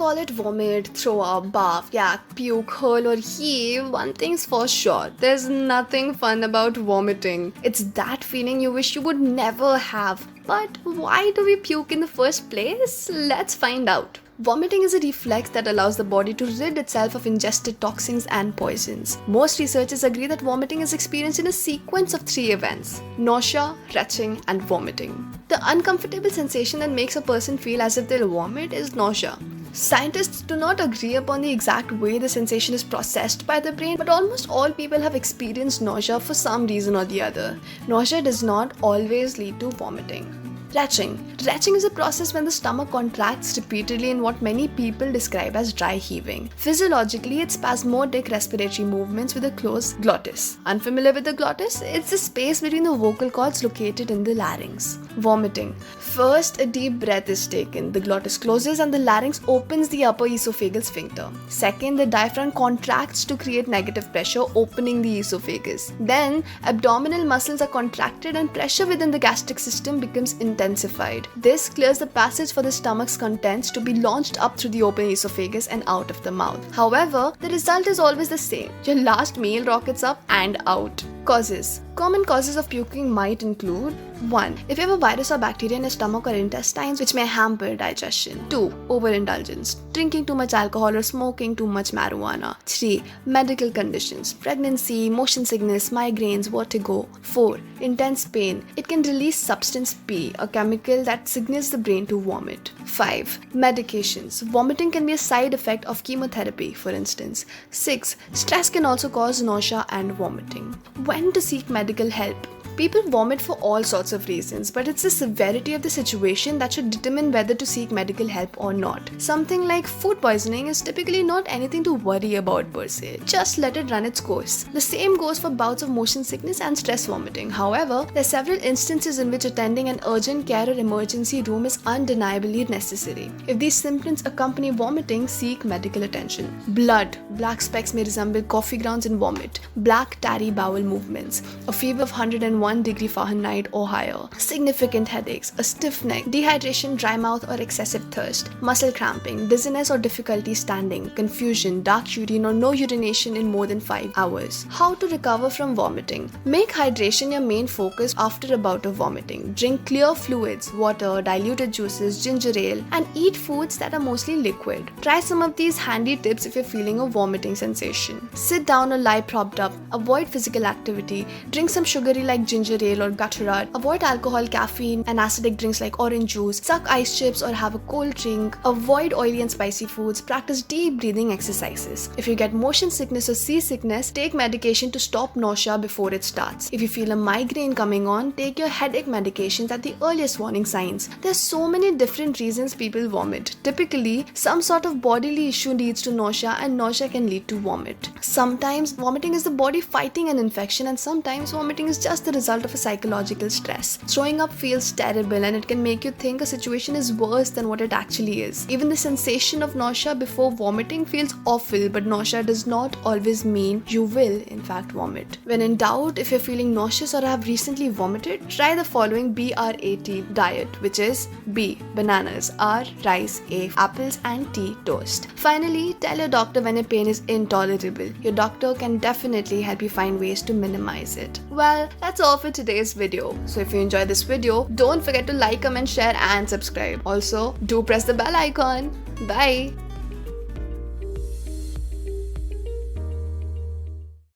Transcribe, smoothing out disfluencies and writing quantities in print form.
call it vomit, throw up, barf, yak, puke, hurl or heave, one thing's for sure. There's nothing fun about vomiting. It's that feeling you wish you would never have. But why do we puke in the first place? Let's find out. Vomiting is a reflex that allows the body to rid itself of ingested toxins and poisons. Most researchers agree that vomiting is experienced in a sequence of 3 events: nausea, retching, and vomiting. The uncomfortable sensation that makes a person feel as if they'll vomit is nausea. Scientists do not agree upon the exact way the sensation is processed by the brain, but almost all people have experienced nausea for some reason or the other. Nausea does not always lead to vomiting. Retching. Retching is a process when the stomach contracts repeatedly in what many people describe as dry heaving. Physiologically, it's spasmodic respiratory movements with a closed glottis. Unfamiliar with the glottis? It's the space between the vocal cords located in the larynx. Vomiting. First, a deep breath is taken. The glottis closes and the larynx opens the upper esophageal sphincter. Second, the diaphragm contracts to create negative pressure, opening the esophagus. Then, abdominal muscles are contracted and pressure within the gastric system becomes intensified. This clears the passage for the stomach's contents to be launched up through the open esophagus and out of the mouth. However, the result is always the same. Your last meal rockets up and out. Causes. Common causes of puking might include 1. If you have a virus or bacteria in your stomach or intestines which may hamper digestion. 2. Overindulgence. Drinking too much alcohol or smoking too much marijuana. 3. Medical conditions. Pregnancy, motion sickness, migraines, vertigo. 4. Intense pain. It can release substance P, a chemical that signals the brain to vomit. 5. Medications. Vomiting can be a side effect of chemotherapy, for instance. 6. Stress can also cause nausea and vomiting. When to seek medical help? People vomit for all sorts of reasons, but it's the severity of the situation that should determine whether to seek medical help or not. Something like food poisoning is typically not anything to worry about per se. Just let it run its course. The same goes for bouts of motion sickness and stress vomiting. However, there are several instances in which attending an urgent care or emergency room is undeniably necessary. If these symptoms accompany vomiting, seek medical attention. Blood. Black specks may resemble coffee grounds in vomit. Black tarry bowel movements. A fever of 101 degree Fahrenheit or higher, significant headaches, a stiff neck, dehydration, dry mouth or excessive thirst, muscle cramping, dizziness or difficulty standing, confusion, dark urine or no urination in more than 5 hours. How to recover from vomiting? Make hydration your main focus after a bout of vomiting. Drink clear fluids, water, diluted juices, ginger ale, and eat foods that are mostly liquid. Try some of these handy tips if you're feeling a vomiting sensation. Sit down or lie propped up. Avoid physical activity. Drink some sugary like ginger ale or Gatorade. Avoid alcohol, caffeine, and acidic drinks like orange juice. Suck ice chips or have a cold drink. Avoid oily and spicy foods. Practice deep breathing exercises. If you get motion sickness or seasickness, take medication to stop nausea before it starts. If you feel a migraine coming on, take your headache medications at the earliest warning signs. There's so many different reasons people vomit. Typically, some sort of bodily issue leads to nausea, and nausea can lead to vomit. Sometimes vomiting is the body fighting an infection, and sometimes vomiting is just the result of a psychological stress. Throwing up feels terrible and it can make you think a situation is worse than what it actually is. Even the sensation of nausea before vomiting feels awful, but nausea does not always mean you will in fact vomit. When in doubt, if you're feeling nauseous or have recently vomited, try the following BRAT diet, which is B. Bananas, R. Rice, A. Apples, and T. Toast. Finally, tell your doctor when your pain is intolerable. Your doctor can definitely help you find ways to minimize it. Well, that's all for today's video. So if you enjoyed this video, don't forget to like, comment, share, and subscribe. Also, do press the bell icon. Bye!